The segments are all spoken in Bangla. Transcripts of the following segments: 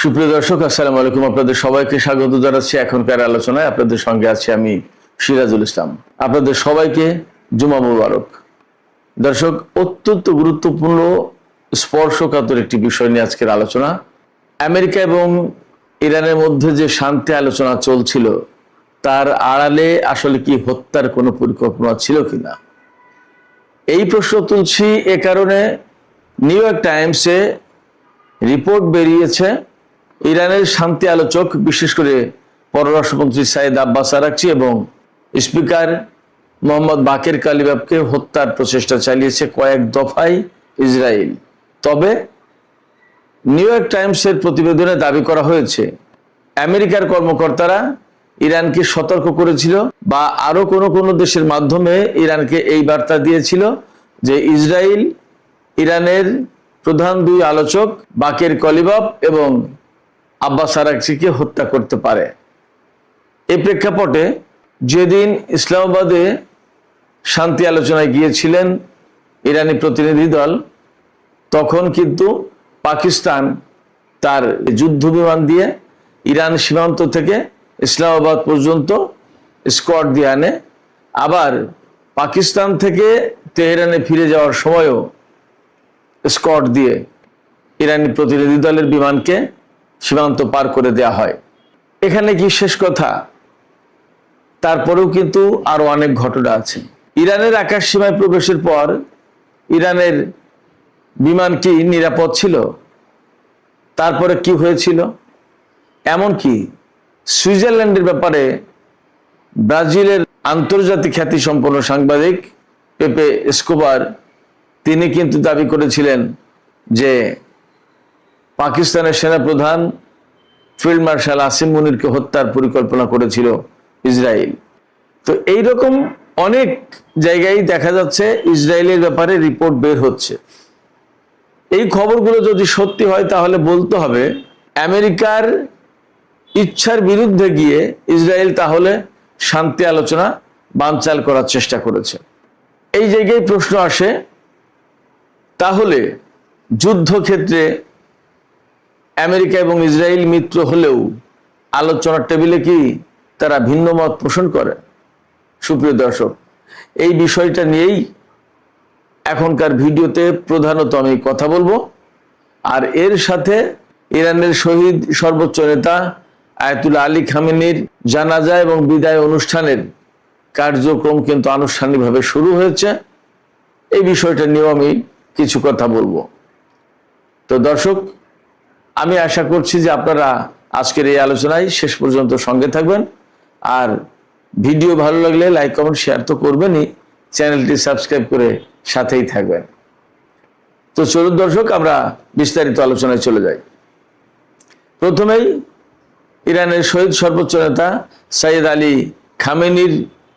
সুপ্রিয় দর্শক, আসসালামু আলাইকুম। আপনাদের সবাইকে স্বাগত জানাচ্ছি এখনকার আলোচনায়। আপনাদের সঙ্গে আছি আমি সিরাজুল ইসলাম। আপনাদের সবাইকে জুমা মুবারক। দর্শক, অত্যন্ত গুরুত্বপূর্ণ স্পর্শকাতর একটি বিষয় নিয়ে আজকের আলোচনা। আমেরিকা এবং ইরানের মধ্যে যে শান্তি আলোচনা চলছিল, তার আড়ালে আসলে কি হত্যার কোনো পরিকল্পনা ছিল কিনা, এই প্রশ্ন তুলছি। এ কারণে নিউ ইয়র্ক টাইমসে রিপোর্ট বেরিয়েছে, ইরানের শান্তি আলোচক, বিশেষ করে পররাষ্ট্রমন্ত্রী সাইদ আব্বাস আরাকচি এবং স্পিকার মোহাম্মদ বাকের কালিবাফকে হত্যার প্রচেষ্টা চালিয়েছে কয়েক দফায় ইসরায়েল। তবে নিউ ইয়র্ক টাইমসের প্রতিবেদনে দাবি করা হয়েছে, আমেরিকার কর্মকর্তারা ইরানকে সতর্ক করেছিল বা আরো কোনো দেশের মাধ্যমে ইরানকে এই বার্তা দিয়েছিল যে ইসরায়েল ইরানের প্রধান দুই আলোচক বাকের কালিবাফ এবং আব্বাস আরাকচিকে হত্যা করতে পারে। এই প্রেক্ষাপটে যেদিন ইসলামাবাদে শান্তি আলোচনায় গিয়েছিলেন ইরানি প্রতিনিধি দল, তখন কিন্তু পাকিস্তান তার যুদ্ধ বিমান দিয়ে ইরান সীমান্ত থেকে ইসলামাবাদ পর্যন্ত স্কোয়াড দিয়ে আনে। আবার পাকিস্তান থেকে তেহরানে ফিরে যাওয়ার সময়ও স্কোয়াড দিয়ে ইরানি প্রতিনিধি দলের বিমানকে সীমান্ত পার করে দেয়া হয়। এখানে কি শেষ কথা? তারপরেও কিন্তু আরো অনেক ঘটনা আছে। ইরানের আকাশ সীমায় প্রবেশের পর ইরানের বিমান কি নিরাপদ ছিল? তারপরে কি হয়েছিল? এমনকি সুইজারল্যান্ডের ব্যাপারে ব্রাজিলের আন্তর্জাতিক খ্যাতি সম্পন্ন সাংবাদিক পেপে এসকোবার, তিনি কিন্তু দাবি করেছিলেন যে পাকিস্তানের সেনাপ্রধান ফিল্ড মার্শাল আসিম মুনিরকে হত্যার পরিকল্পনা করেছিল ইসরায়েল। তো এইরকম অনেক জায়গায় দেখা যাচ্ছে ইসরায়েলের ব্যাপারে রিপোর্ট বের হচ্ছে। এই খবরগুলো যদি সত্যি হয় তাহলে বলতে হবে আমেরিকার ইচ্ছার বিরুদ্ধে গিয়ে ইসরায়েল তাহলে শান্তি আলোচনা বানচাল করার চেষ্টা করেছে। এই জায়গায় প্রশ্ন আসে, তাহলে যুদ্ধক্ষেত্রে আমেরিকা এবং ইসরায়েল মিত্র হলেও আলোচনার টেবিলে কি তারা ভিন্ন মত পোষণ করে? সুপ্রিয় দর্শক, এই বিষয়টা নিয়েই এখনকার ভিডিওতে প্রধানত আমি কথা বলবো। আর এর সাথে ইরানের শহীদ সর্বোচ্চ নেতা আয়াতুল্লাহ আলী খামেনির জানাজা এবং বিদায় অনুষ্ঠানের কার্যক্রম কিন্তু আনুষ্ঠানিকভাবে শুরু হয়েছে। এই বিষয়টা নিয়েও আমি কিছু কথা বলবো। তো দর্শক, আমি আশা করছি যে আপনারা আজকের এই আলোচনায় শেষ পর্যন্ত সঙ্গে থাকবেন। আর ভিডিও ভালো লাগলে লাইক কমেন্ট শেয়ার তো করবেনই, চ্যানেলটি সাবস্ক্রাইব করে সাথেই থাকবেন। তো চলুন দর্শক, আমরা বিস্তারিত আলোচনায় চলে যাই। প্রথমেই ইরানের শহীদ সর্বোচ্চ নেতা সাইয়েদ আলী খামেনির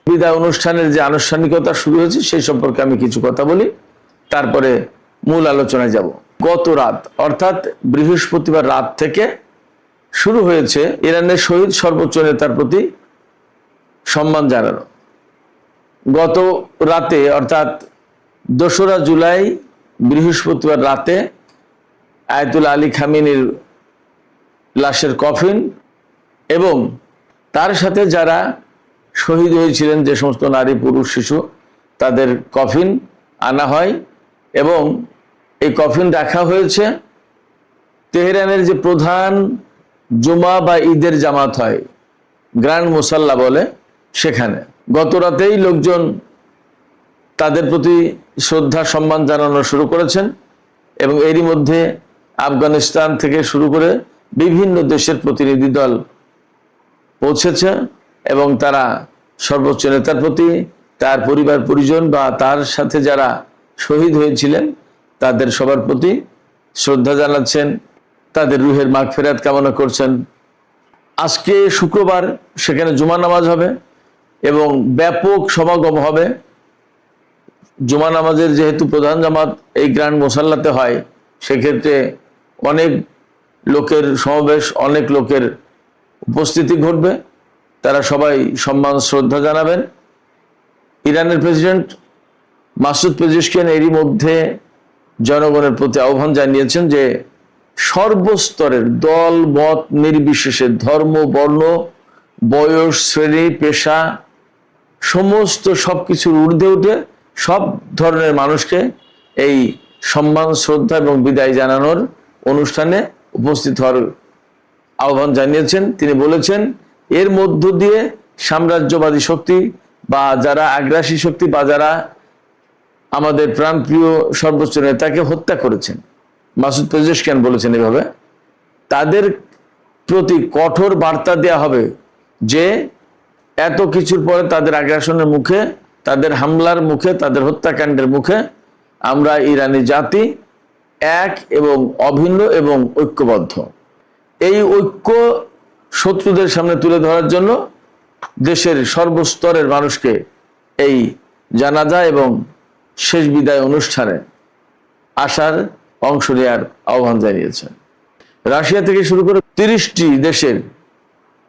বিদায় অনুষ্ঠানের যে আনুষ্ঠানিকতা শুরু হয়েছে সেই সম্পর্কে আমি কিছু কথা বলি, তারপরে মূল আলোচনায় যাব। গত রাত অর্থাৎ বৃহস্পতিবার রাত থেকে শুরু হয়েছে ইরানের শহীদ সর্বোচ্চ নেতার প্রতি সম্মান জানানো। গত রাতে অর্থাৎ 2রা জুলাই বৃহস্পতিবার রাতে আয়াতুল্লাহ আলী খামেনির লাশের কফিন এবং তার সাথে যারা শহীদ হয়েছিলেন, যে সমস্ত নারী পুরুষ শিশু, তাদের কফিন আনা হয় এবং এই কফিন রাখা হয়েছে তেহরানের যে প্রধান জুমা বা ঈদের জামাত হয়, গ্র্যান্ড মুসাল্লা বলে, সেখানে। গত রাতেই লোকজন তাদের প্রতি শ্রদ্ধা সম্মান জানানো শুরু করেছেন এবং এরই মধ্যে আফগানিস্তান থেকে শুরু করে বিভিন্ন দেশের প্রতিনিধি দল পৌঁছেছে এবং তারা সর্বোচ্চ নেতার প্রতি, তার পরিবার পরিজন বা তার সাথে যারা শহীদ হয়েছিলেন তাদের সবার প্রতি শ্রদ্ধা জানাচ্ছেন, তাদের রুহের মাগফিরাত কামনা করছেন। আজকে শুক্রবার সেখানে জুমা নামাজ হবে এবং ব্যাপক সমাগম হবে। জুমা নামাজের যেহেতু প্রধান জামাত এই গ্র্যান্ড মুসাল্লাতে হয়, সেক্ষেত্রে অনেক লোকের সমাবেশ, অনেক লোকের উপস্থিতি ঘটবে। তারা সবাই সম্মান শ্রদ্ধা জানাবেন। ইরানের প্রেসিডেন্ট মাসুদ পেজিশকিয়ান এরই মধ্যে জনগণের প্রতি আহ্বান জানিয়েছেন যে সর্বস্তরের দল মত নির্বিশেষে, ধর্ম, বর্ণ, বয়স, শ্রেণী, পেশা, সমস্ত সবকিছুর ঊর্ধ্বে উঠে সব ধরনের মানুষকে এই সম্মান, শ্রদ্ধা এবং বিদায় জানানোর অনুষ্ঠানে উপস্থিত হওয়ার আহ্বান জানিয়েছেন। তিনি বলেছেন, এর মধ্য দিয়ে সাম্রাজ্যবাদী শক্তি বা যারা আগ্রাসী শক্তি বা যারা আমাদের প্রাণপ্রিয় সর্বোচ্চ নেতাকে হত্যা করেছেন, মাসুদ পেজেশকিয়ান বলেছেন এভাবে, তাদের প্রতি কঠোর বার্তা দেয়া হবে যে এত কিছুর পরে তাদের আগ্রাসনের মুখে, তাদের হামলার মুখে, তাদের হত্যাকাণ্ডের মুখে আমরা ইরানি জাতি এক এবং অভিন্ন এবং ঐক্যবদ্ধ। এই ঐক্য শত্রুদের সামনে তুলে ধরার জন্য দেশের সর্বস্তরের মানুষকে এই জানাজা এবং শেষ বিদায় অনুষ্ঠানে আসার, অংশ নেওয়ার আহ্বান জানিয়েছেন। রাশিয়া থেকে শুরু করে 30টি দেশের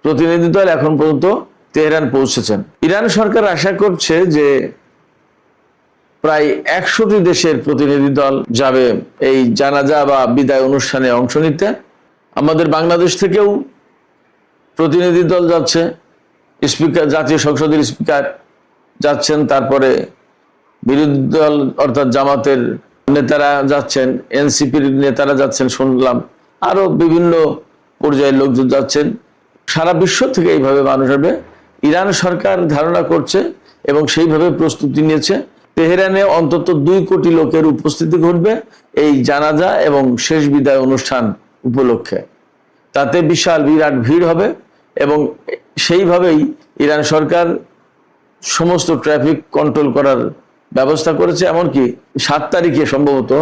প্রতিনিধি দল এখন পর্যন্ত তেহরান পৌঁছেছেন। ইরান সরকার আশা করছে যে প্রায় 100টি দেশের প্রতিনিধি দল যাবে এই জানাজা বা বিদায় অনুষ্ঠানে অংশ নিতে। আমাদের বাংলাদেশ থেকেও প্রতিনিধি দল যাচ্ছে, স্পিকার, জাতীয় সংসদের স্পিকার যাচ্ছেন, তারপরে বিরোধী দল অর্থাৎ জামাতের নেতারা যাচ্ছেন, এনসিপির নেতারা যাচ্ছেন শুনলাম, আরো বিভিন্ন পর্যায়ের লোকজন যাচ্ছেন। সারা বিশ্ব থেকে এইভাবে মানুষ হবে। ইরান সরকার ধারণা করছে এবং সেইভাবে প্রস্তুতি নিয়েছে, তেহরানে অন্তত 2 কোটি লোকের উপস্থিতি ঘটবে এই জানাজা এবং শেষ বিদায় অনুষ্ঠান উপলক্ষে। তাতে বিশাল বিরাট ভিড় হবে এবং সেইভাবেই ইরান সরকার সমস্ত ট্রাফিক কন্ট্রোল করার ব্যবস্থা করেছে। এমনকি 7 তারিখে সম্ভবত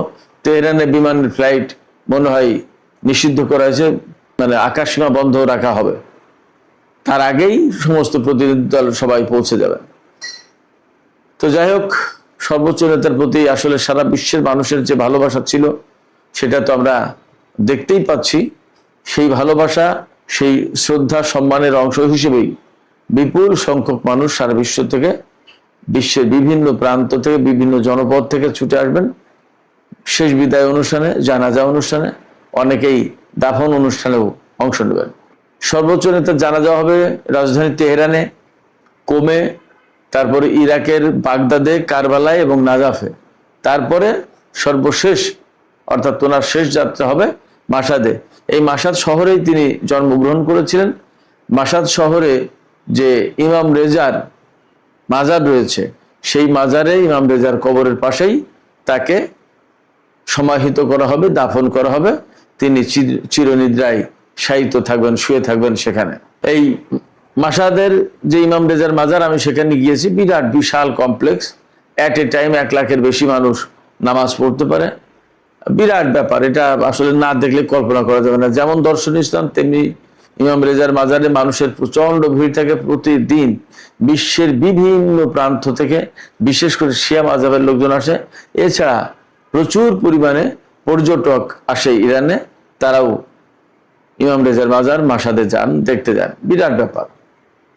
তেহরানে বিমানের ফ্লাইট মনে হয় নিষিদ্ধ করা হয়েছে, মানে আকাশসীমা বন্ধ রাখা হবে। তার আগেই সমস্ত প্রতিনিধি দল সবাই পৌঁছে যাবে। তো যাই হোক, সর্বোচ্চ নেতার প্রতি আসলে সারা বিশ্বের মানুষের যে ভালোবাসা ছিল সেটা তো আমরা দেখতেই পাচ্ছি। সেই ভালোবাসা, সেই শ্রদ্ধা, সম্মানের অংশ হিসেবেই বিপুল সংখ্যক মানুষ সারা বিশ্ব থেকে, বিশ্বের বিভিন্ন প্রান্ত থেকে, বিভিন্ন জনপদ থেকে ছুটে আসবেন শেষ বিদায় অনুষ্ঠানে, জানাজা অনুষ্ঠানে, অনেকেই দাফন অনুষ্ঠানেও অংশ নেবেন। সর্বোচ্চ নেতার জানাজা হবে রাজধানী তেহরানে, কোমে, তারপরে ইরাকের বাগদাদে, কারবালায় এবং নাজাফে। তারপরে সর্বশেষ অর্থাৎ ওনার শেষ যাত্রা হবে মাসাদে। এই মাসাদ শহরেই তিনি জন্মগ্রহণ করেছিলেন। মাসাদ শহরে যে ইমাম রেজার মাজার রয়েছে, সেই মাজারে ইমাম রেজার কবরের পাশেই তাকে সমাহিত করা হবে, দাফন করা হবে। তিনি চিরনিদ্রায় শায়িত থাকবেন, শুয়ে থাকবেন সেখানে। এই মাসাদের যে ইমাম রেজার মাজার, আমি সেখানে গিয়েছি, বিরাট বিশাল কমপ্লেক্স, অ্যাট এ টাইম 1 লাখের বেশি মানুষ নামাজ পড়তে পারে। বিরাট ব্যাপার, এটা আসলে না দেখলে কল্পনা করা যাবে না। যেমন দর্শনীয় স্থান, তেমনি ইমাম রেজার মাজারে মানুষের প্রচন্ড ভিড় থাকে প্রতিদিন। বিশ্বের বিভিন্ন প্রান্ত থেকে বিশেষ করে শিয়া মাযহাবের লোকজন আসে। এছাড়া প্রচুর পরিমাণে পর্যটক আসে ইরানে, তারাও ইমাম রেজার মাজার মাসাদে যান, দেখতে যান। বিরাট ব্যাপার।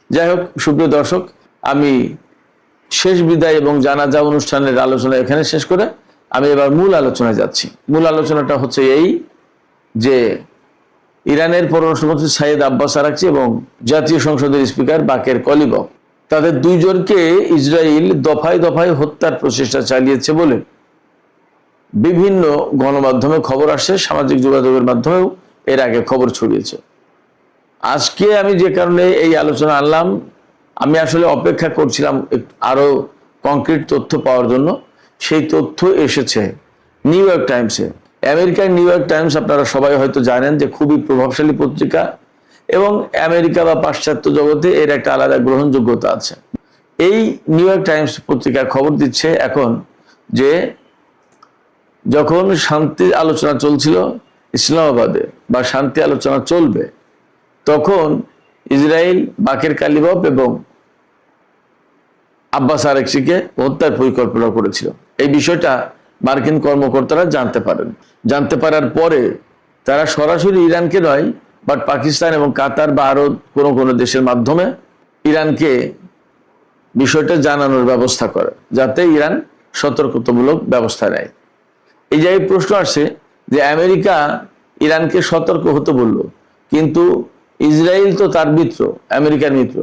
যাই হোক, সুপ্রিয় দর্শক, আমি শেষ বিদায় এবং জানাজা অনুষ্ঠানের আলোচনা এখানে শেষ করে আমি এবার মূল আলোচনায় যাচ্ছি। মূল আলোচনাটা হচ্ছে এই যে ইরানের পররাষ্ট্রমন্ত্রী সাইয়েদ আব্বাস আরাকচি এবং জাতীয় সংসদের স্পিকার বাকের কলিবফ, তাদের 2 জনকে ইসরায়েল দফায় দফায় হত্যার প্রচেষ্টা চালিয়েছে বলে বিভিন্ন গণমাধ্যমে খবর আসছে, সামাজিক যোগাযোগের মাধ্যমেও এর আগে খবর ছড়িয়েছে। আজকে আমি যে কারণে এই আলোচনা আনলাম, আমি আসলে অপেক্ষা করছিলাম আরো কংক্রিট তথ্য পাওয়ার জন্য। সেই তথ্য এসেছে নিউ ইয়র্ক টাইমসে। আমেরিকার নিউ ইয়র্ক টাইমস আপনারা সবাই হয়তো জানেন যে খুবই প্রভাবশালী পত্রিকা এবং আমেরিকা বা পাশ্চাত্য জগতে এর একটা আলাদা গ্রহণযোগ্যতা আছে। এই নিউ ইয়র্ক টাইমস পত্রিকা খবর দিচ্ছে এখন যে যখন শান্তি আলোচনা চলছিল ইসলামাবাদে, বা শান্তি আলোচনা চলবে, তখন ইসরায়েল বাকের কালিবফ এবং আব্বাস আরাকচিকে হত্যার পরিকল্পনা করেছিল। এই বিষয়টা মার্কিন কর্মকর্তারা জানতে পারেন। জানতে পারার পরে তারা সরাসরি ইরানকে নয়, বাট পাকিস্তান এবং কাতার বা আরো কোনো দেশের মাধ্যমে ইরানকে বিষয়টা জানানোর ব্যবস্থা করে, যাতে ইরান সতর্কতামূলক ব্যবস্থা নেয়। এই জায়গায় প্রশ্ন আসছে যে আমেরিকা ইরানকে সতর্ক হতে বলল, কিন্তু ইসরায়েল তো তার মিত্র, আমেরিকার মিত্র।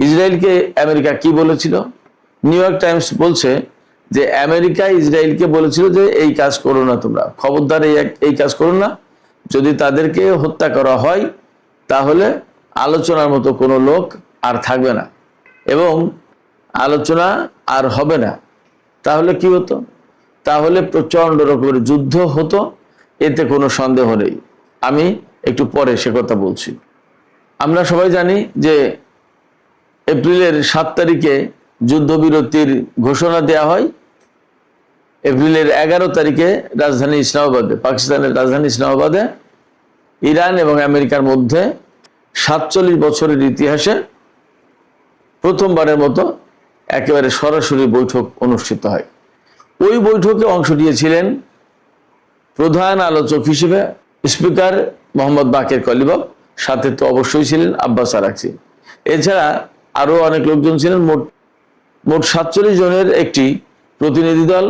ইসরায়েলকে আমেরিকা কি বলেছিল? নিউ ইয়র্ক টাইমস বলছে যে আমেরিকা ইসরায়েলকে বলেছিল যে এই কাজ করো না, তোমরা খবরদার এই কাজ করো না। যদি তাদেরকে হত্যা করা হয় তাহলে আলোচনার মতো কোনো লোক আর থাকবে না এবং আলোচনা আর হবে না। তাহলে কি হতো? তাহলে প্রচন্ড রকমের যুদ্ধ হতো, এতে কোনো সন্দেহ নেই। আমি একটু পরে সে কথা বলছি। আমরা সবাই জানি যে এপ্রিলের 7 তারিখে যুদ্ধবিরতির ঘোষণা দেয়া হয়। এপ্রিলের 11 তারিখে রাজধানী ইসলামাবাদে, পাকিস্তানের রাজধানী ইসলামাবাদে ইরান এবং আমেরিকার মধ্যে 47 বছরের ইতিহাসে প্রথমবারের মতো একেবারে সরাসরি বৈঠক অনুষ্ঠিত হয়। ওই বৈঠকে অংশ নিয়েছিলেন প্রধান আলোচক হিসেবে স্পিকার মোহাম্মদ বাকের কলিবাফ, সাথে তো অবশ্যই ছিলেন আব্বাস আরাকচি। এছাড়া আরো অনেক লোকজন ছিলেন। মোট 47 জনের একটি প্রতিনিধি দল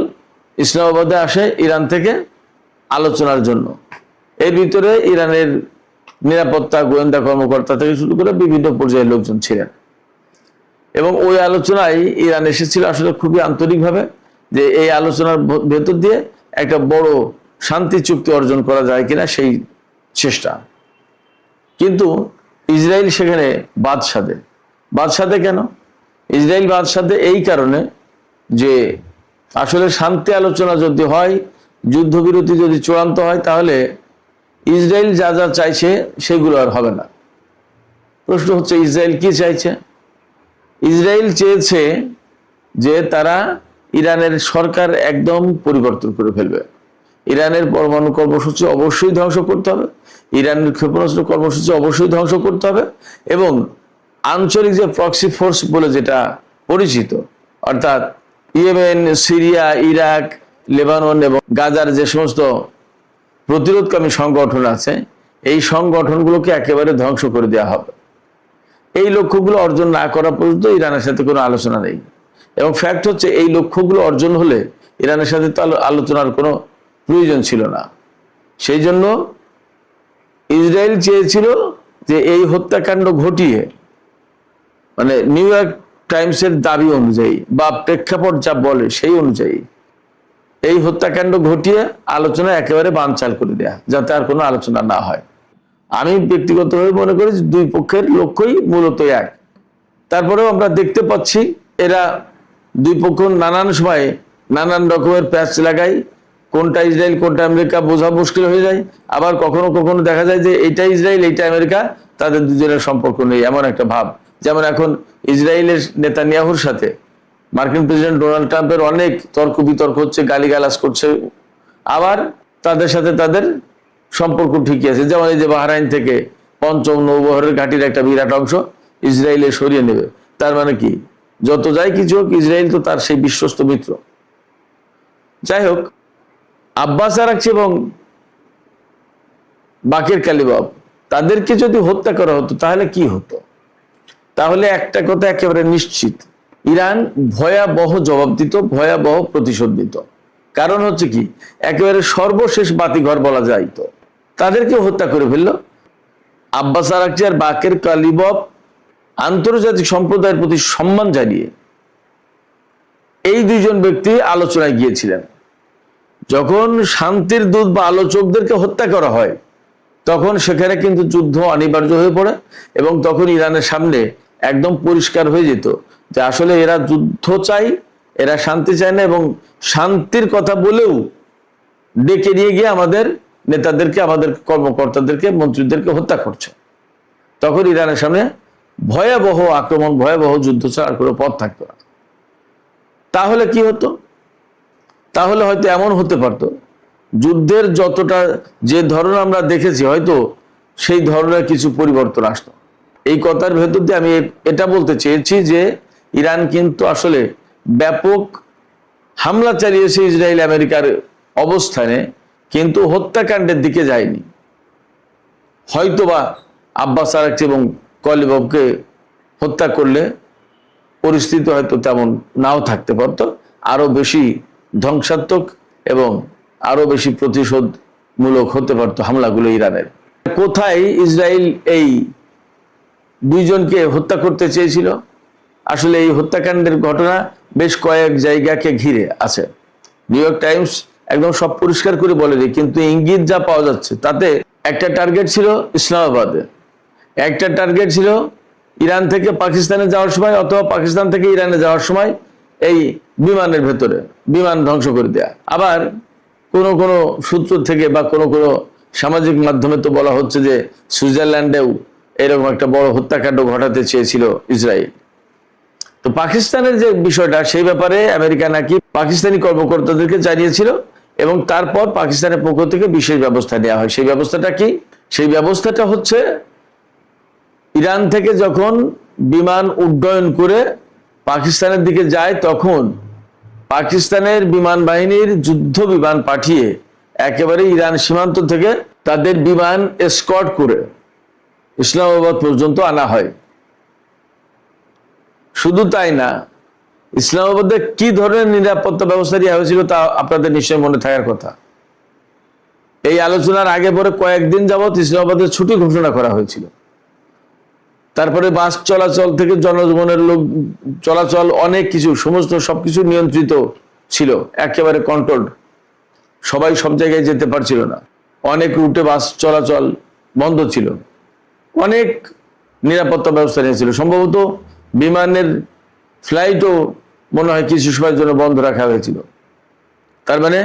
ইসলামাবাদে আসে ইরান থেকে আলোচনার জন্য। এর ভিতরে ইরানের নিরাপত্তা গোয়েন্দা কর্মকর্তা থেকে শুরু করে বিভিন্ন পর্যায়ের লোকজন ছিলেন এবং ওই আলোচনায় ইরান এসেছিল আসলে খুবই আন্তরিকভাবে, যে এই আলোচনার ভেতর দিয়ে একটা বড় শান্তি চুক্তি অর্জন করা যায় কিনা সেই চেষ্টা। কিন্তু ইসরায়েল সেখানে বাদ সাধে কেন? ইসরায়েল বাদ সাধে এই কারণে যে আসলে শান্তি আলোচনা যদি হয়, যুদ্ধবিরতি যদি চূড়ান্ত হয়, তাহলে ইসরায়েল যা যা চাইছে সেগুলো আর হবে না। প্রশ্ন হচ্ছে ইসরায়েল কি চাইছে? ইসরায়েল চেয়েছে যে তারা ইরানের সরকার একদম পরিবর্তন করে ফেলবে। ইরানের পরমাণু কর্মসূচি অবশ্যই ধ্বংস করতে হবে, ইরানের ক্ষেপণাস্ত্র কর্মসূচি অবশ্যই ধ্বংস করতে হবে এবং আঞ্চলিক যে প্রক্সি ফোর্স বলে যেটা পরিচিত, অর্থাৎ ইয়েমেন, সিরিয়া, ইরাক, লেবানন এবং গাজার যে সমস্ত প্রতিরোধকামী সংগঠন আছে, এই সংগঠনগুলোকে একেবারে ধ্বংস করে দেওয়া হবে। এই লক্ষ্যগুলো অর্জন না করা পর্যন্ত ইরানের সাথে কোনো আলোচনা নেই। এবং ফ্যাক্ট হচ্ছে এই লক্ষ্যগুলো অর্জন হলে ইরানের সাথে তো আলোচনার কোনো প্রয়োজন ছিল না। সেই জন্য ইসরায়েল চেয়েছিল যে এই হত্যাকাণ্ড ঘটিয়ে, মানে নিউ ইয়র্ক টাইমসের দাবি অনুযায়ী বা প্রেক্ষাপট যা বলে সেই অনুযায়ী, এই হত্যাকাণ্ড ঘটিয়ে আলোচনা একেবারে বানচাল করে দেয়া, যাতে আর কোনো আলোচনা না হয়। আমি ব্যক্তিগতভাবে মনে করি যে দুই পক্ষের লক্ষ্যই মূলত এক। তারপরেও আমরা দেখতে পাচ্ছি এরা দুই পক্ষ নানান সময়ে নানান রকমের প্যাচ লাগায়, কোনটা ইসরায়েল কোনটা আমেরিকা বোঝা মুশকিল হয়ে যায়। আবার কখনো কখনো দেখা যায় যে এইটা ইসরায়েল এইটা আমেরিকা, তাদের দুজনের সম্পর্ক নেই, এমন একটা ভাব। যেমন এখন ইসরায়েলের নেতানিয়াহুর সাথে মার্কিন প্রেসিডেন্ট ডোনাল্ড ট্রাম্পের অনেক তর্ক বিতর্ক হচ্ছে, গালিগালাজ করছে, আবার তাদের সাথে তাদের সম্পর্ক ঠিকই আছে। যেমন এই যে বাহরাইন থেকে ৫ম নৌবহরের ঘাটির একটা বিরাট অংশ ইসরায়েলে সরিয়ে নেবে, তার মানে কি? যত যাই কিছু হোক, ইসরায়েল তো তার সেই বিশ্বস্ত মিত্র। যাই হোক, আব্বাস আরাকচি এবং বাকের কালিবাফ তাদেরকে যদি হত্যা করা হতো তাহলে কি হতো? তাহলে একটা কথা একেবারে নিশ্চিত, ইরান ভয়াবহ জবাব দিত, ভয়াবহ প্রতিশোধ দিত। কারণ হচ্ছে কি, একেবারে সর্বশেষ বাতিঘর বলা যায়, তো তাদেরকে হত্যা করে ফেললো। আব্বাস আরাকচি আর বাকের কালিবাফ আন্তর্জাতিক সম্প্রদায়ের প্রতি সম্মান জানিয়ে এই দুইজন ব্যক্তি আলোচনায় গিয়েছিলেন। যখন শান্তির দূত বা আলোচকদেরকে হত্যা করা হয়, তখন সেখানে কিন্তু যুদ্ধ অনিবার্য হয়ে পড়ে এবং তখন ইরানের সামনে একদম পরিষ্কার হয়ে যেত যে আসলে এরা যুদ্ধ চাই, এরা শান্তি চায় না, এবং শান্তির কথা বলেও ডেকে নিয়ে গিয়ে আমাদের নেতাদেরকে, আমাদের কর্মকর্তাদেরকে, মন্ত্রীদেরকে হত্যা করছে। তখন ইরানের সামনে ভয়াবহ আক্রমণ, ভয়াবহ যুদ্ধ ছাড়ার কোনো পথ থাকতো না। তাহলে কি হতো? তাহলে হয়তো এমন হতে পারতো, যুদ্ধের যতটা যে ধরন আমরা দেখেছি, হয়তো সেই ধরনের কিছু পরিবর্তন আসতো। এই কথার ভেতর দিয়ে আমি এটা বলতে চেয়েছি যে ইরান কিন্তু আসলে ব্যাপক হামলা চালিয়েছে ইসরায়েল আমেরিকার অবস্থানে, কিন্তু হত্যাকাণ্ডের দিকে যায়নি। হয়তোবা আব্বাস আরাকচি এবং কলিবাফকে হত্যা করলে পরিস্থিতি হয়তো তেমন নাও থাকতে পারতো, আরো বেশি ধ্বংসাত্মক এবং আরো বেশি প্রতিশোধ মূলক হতে পারতো হামলাগুলো ইরানের। কোথায় ইসরায়েল এই দুইজনকে হত্যা করতে চেয়েছিল? আসলে এই হত্যাকাণ্ডের ঘটনা বেশ কয়েক জায়গাকে ঘিরে আছে। নিউ ইয়র্ক টাইমস একদম সব পরিষ্কার করে বলেনি, কিন্তু ইঙ্গিত যা পাওয়া যাচ্ছে তাতে একটা টার্গেট ছিল ইসলামাবাদে, একটা টার্গেট ছিল ইরান থেকে পাকিস্তানে যাওয়ার সময় অথবা পাকিস্তান থেকে ইরানে যাওয়ার সময় এই বিমানের ভেতরে বিমান ধ্বংস করে দেয়া। আবার কোনো কোনো সূত্র থেকে বা কোনো কোনো সামাজিক মাধ্যমে তো বলা হচ্ছে যে সুইজারল্যান্ডেও এরকম একটা বড় হত্যাকাণ্ড ঘটাতে চেয়েছিল ইসরায়েল। তো পাকিস্তানের যে বিষয়টা, সেই ব্যাপারে আমেরিকা নাকি পাকিস্তানি কর্মকর্তাদেরকে জানিয়েছিল এবং তারপর পাকিস্তানের পক্ষ থেকে বিশেষ ব্যবস্থা নেওয়া হয়। সেই ব্যবস্থাটা কি? সেই ব্যবস্থাটা হচ্ছে ইরান থেকে যখন বিমান উড্ডয়ন করে পাকিস্তানের দিকে যায়, তখন পাকিস্তানের বিমান বাহিনীর যুদ্ধ বিমান পাঠিয়ে একেবারে ইরান সীমান্ত থেকে তাদের বিমান এসকর্ট করে ইসলামাবাদ পর্যন্ত আনা হয়। শুধু তাই না, ইসলামাবাদে কি ধরনের নিরাপত্তা ব্যবস্থা দেওয়া হয়েছিল তা আপনাদের নিশ্চয়ই মনে থাকার কথা। এই আলোচনার আগে পরে কয়েকদিন যাবৎ ইসলামাবাদের ছুটি ঘোষণা করা হয়েছিল। তারপরে বাস চলাচল থেকে জনজীবনের লোক চলাচল, অনেক কিছু, সমস্ত সবকিছু নিয়ন্ত্রিত ছিল, একেবারে কন্ট্রোলড। সবাই সব জায়গায় যেতে পারছিল না, অনেক রুটে বাস চলাচল বন্ধ ছিল, অনেক নিরাপত্তা ব্যবস্থা নিয়েছিল। সম্ভবত বিমানের ফ্লাইটও মনে হয় কিছু সময়ের জন্য বন্ধ রাখা হয়েছিল। তার মানে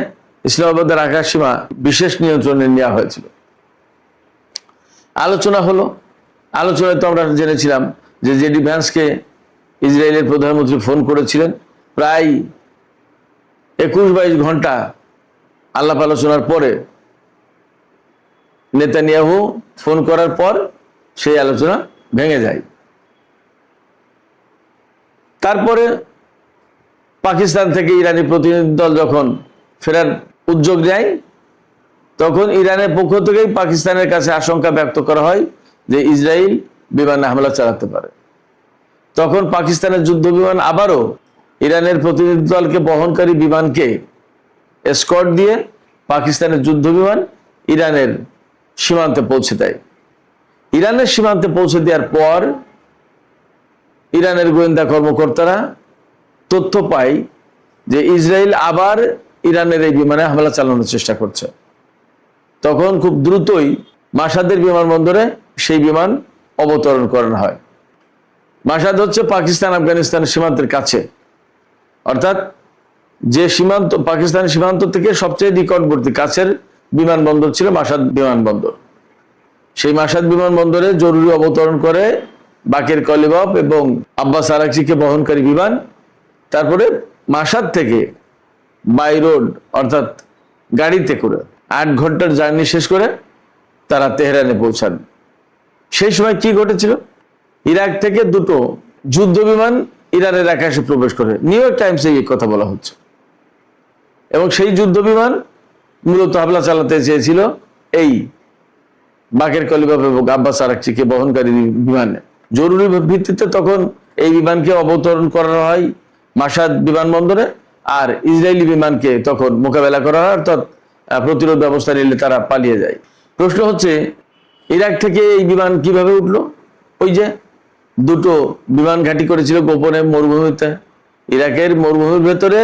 ইসলামাবাদের আকাশ সীমা বিশেষ নিয়ন্ত্রণে নেওয়া হয়েছিল। আলোচনা হলো, আলোচনায় তো আমরা জেনেছিলাম যে জেডি ভ্যান্সকে ইসরায়েলের প্রধানমন্ত্রী ফোন করেছিলেন। প্রায় 21-22 ঘন্টা আলাপ আলোচনার পরে নেতানিয়াহু ফোন করার পর সেই আলোচনা ভেঙে যায়। তারপরে পাকিস্তান থেকে ইরানি প্রতিনিধি দল যখন ফেরার উদ্যোগ নেয়, তখন ইরানের পক্ষ থেকেই পাকিস্তানের কাছে আশঙ্কা ব্যক্ত করা হয় যে ইসরায়েল বিমানে হামলা চালাতে পারে। তখন পাকিস্তানের যুদ্ধ বিমান আবারও ইরানের প্রতিনিধি দলকে বহনকারী বিমানকে এসকর্ট দিয়ে পাকিস্তানের যুদ্ধ বিমান ইরানের সীমান্তে পৌঁছে দেয়। ইরানের সীমান্তে পৌঁছে দেওয়ার পর ইরানের গোয়েন্দা কর্মকর্তারা তথ্য পায় যে ইসরায়েল আবার ইরানের এই বিমানে হামলা চালানোর চেষ্টা করছে। তখন খুব দ্রুতই মাসাদের বিমানবন্দরে সেই বিমান অবতরণ করানো হয়। মাসাদ হচ্ছে পাকিস্তান আফগানিস্তান সীমান্তের কাছে, অর্থাৎ যে সীমান্ত, পাকিস্তান সীমান্ত থেকে সবচেয়ে নিকটবর্তী কাছের বিমানবন্দর ছিল মাসাদ বিমানবন্দর। সেই মাসাদ বিমানবন্দরে জরুরি অবতরণ করে বাকের কলিবাব এবং আব্বাস আরাকচিকে বহনকারী বিমান। তারপরে মাসাদ থেকে বাই রোড অর্থাৎ গাড়িতে করে 8 ঘন্টার জার্নি শেষ করে তারা তেহরানে পৌঁছান। সেই সময় কি ঘটেছিল? ইরাক থেকে 2টো যুদ্ধ বিমান ইরানের আকাশে প্রবেশ করে। নিউ ইয়র্ক টাইমসে এই কথা বলা হচ্ছে। এবং সেই যুদ্ধ বিমান মূলত হামলা চালাতে চেয়েছিল এই বাকের কলিবাব এবং আব্বাস আরাকচিকে বহনকারী বিমানে। জরুরি ভিত্তিতে তখন এই বিমানকে অবতরণ করা হয় মাসাদ বিমানবন্দরে, আর ইসরায়েলি বিমানকে তখন মোকাবেলা করা হয়, অর্থাৎ প্রতিরোধ ব্যবস্থা নিলে তারা পালিয়ে যায়। প্রশ্ন হচ্ছে, ইরাক থেকে এই বিমান কিভাবে উঠলো? ওই যে 2টো বিমান ঘাঁটি করেছিল গোপনে মরুভূমিতে। ইরাকের মরুভূমির ভেতরে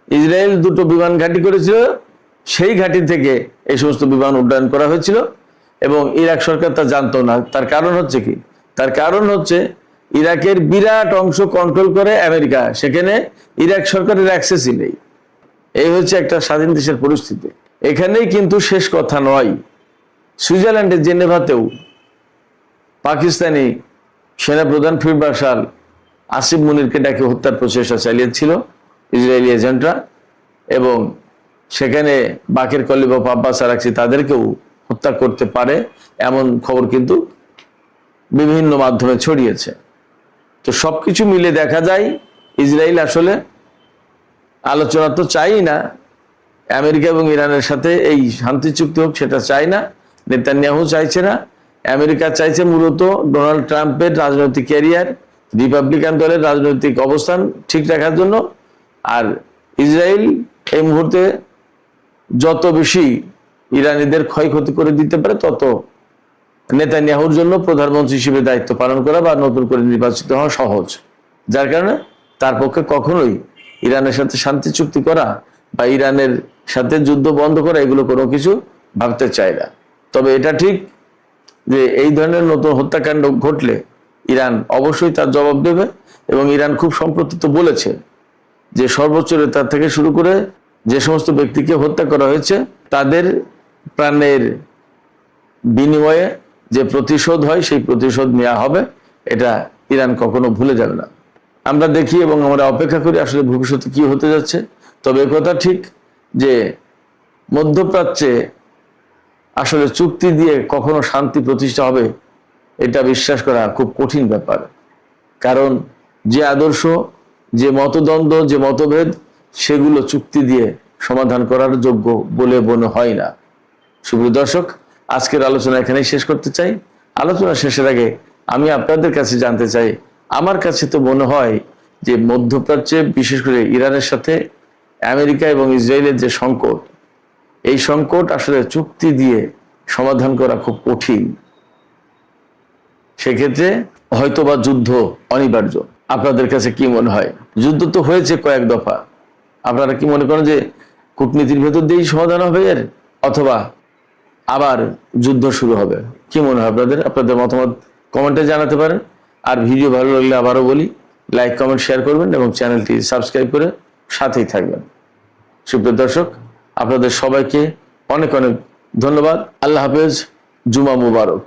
ইসরায়েল 2টো বিমান ঘাঁটি করেছিল, সেই ঘাঁটি থেকে এই সমস্ত বিমান উড্ডয়ন করা হয়েছিল এবং ইরাক সরকার তা জানতো না। তার কারণ হচ্ছে কি? তার কারণ হচ্ছে ইরাকের বিরাট অংশ কন্ট্রোল করে আমেরিকা, সেখানে ইরাক সরকারের অ্যাক্সেসই নেই। এই হচ্ছে একটা স্বাধীন দেশের পরিস্থিতি। এখানেই কিন্তু শেষ কথা নয়। সুইজারল্যান্ডের জেনেভাতেও পাকিস্তানি সেনাপ্রধান ফিল্ড মার্শাল আসিফ মুনিরকে ডাকে হত্যার প্রচেষ্টা চালিয়েছিল ইসরায়েলি এজেন্টরা, এবং সেখানে বাকের কলিবাব আব্বাস আরাকচি তাদেরকেও হত্যা করতে পারে এমন খবর কিন্তু বিভিন্ন মাধ্যমে ছড়িয়েছে। তো সবকিছু মিলে দেখা যায় ইসরায়েল আসলে আলোচনা তো চাই না, আমেরিকা এবং ইরানের সাথে এই শান্তি চুক্তি হোক সেটা চায় না, নেতানিয়াহু চাইছে না। আমেরিকা চাইছে মূলত ডোনাল্ড ট্রাম্পের রাজনৈতিক ক্যারিয়ার, রিপাবলিকান দলের রাজনৈতিক অবস্থান ঠিক রাখার জন্য। আর ইসরায়েল এই মুহূর্তে যত বেশি ইরানিদের ক্ষয়ক্ষতি করে দিতে পারে, তত নেতানিয়াহুর জন্য প্রধানমন্ত্রী হিসেবে দায়িত্ব পালন করা বা নতুন করে নির্বাচিত হওয়া সহজ। যার কারণে তার পক্ষে কখনোই ইরানের সাথে শান্তি চুক্তি করা বা ইরানের সাথে যুদ্ধ বন্ধ করা এগুলো কোনো কিছু ভাবতে চায় না। তবে এটা ঠিক যে এই ধরনের নতুন হত্যাকাণ্ড ঘটলে ইরান অবশ্যই তার জবাব দেবে, এবং ইরান খুব সম্প্রতি তো বলেছে যে সর্বোচ্চ নেতা থেকে শুরু করে যে সমস্ত ব্যক্তিকে হত্যা করা হয়েছে তাদের প্রাণের বিনিময়ে যে প্রতিশোধ হয় সেই প্রতিশোধ নেওয়া হবে, এটা ইরান কখনো ভুলে যাবে না। আমরা দেখি এবং আমরা অপেক্ষা করি আসলে ভবিষ্যতে কি হতে যাচ্ছে। তবে একথা ঠিক যে মধ্যপ্রাচ্যে আসলে চুক্তি দিয়ে কখনো শান্তি প্রতিষ্ঠা হবে এটা বিশ্বাস করা খুব কঠিন ব্যাপার। কারণ যে আদর্শ, যে মতদ্বন্দ্ব, যে মতভেদ, সেগুলো চুক্তি দিয়ে সমাধান করার যোগ্য বলে মনে হয় না। সুপ্রিয় দর্শক, আজকের আলোচনা এখানেই শেষ করতে চাই। আলোচনা শেষের আগে আমি আপনাদের কাছে জানতে চাই, আমার কাছে তো মনে হয় যে মধ্যপ্রাচ্যে বিশেষ করে ইরানের সাথে আমেরিকা এবং ইসরায়েলের যে সংকট, এই সংকট আসলে চুক্তি দিয়ে সমাধান করা খুব কঠিন। সেক্ষেত্রে হয়তোবা যুদ্ধ অনিবার্য। আপনাদের কাছে কি মনে হয়? যুদ্ধ তো হয়েছে কয়েক দফা, আপনারা কি মনে করেন যে কূটনীতির ভেতর দিয়েই সমাধান হবে এর, অথবা আবার যুদ্ধ শুরু হবে? কি মনে হয় আপনাদের? আপনাদের মতামত কমেন্টে জানাতে পারেন। আর ভিডিও ভালো লাগলে আবারও বলি, লাইক কমেন্ট শেয়ার করবেন এবং চ্যানেলটি সাবস্ক্রাইব করে সাথেই থাকবেন। সুপ্রিয় দর্শক, আপনাদের সবাইকে অনেক অনেক ধন্যবাদ। আল্লাহ হাফেজ, জুমা মুবারক।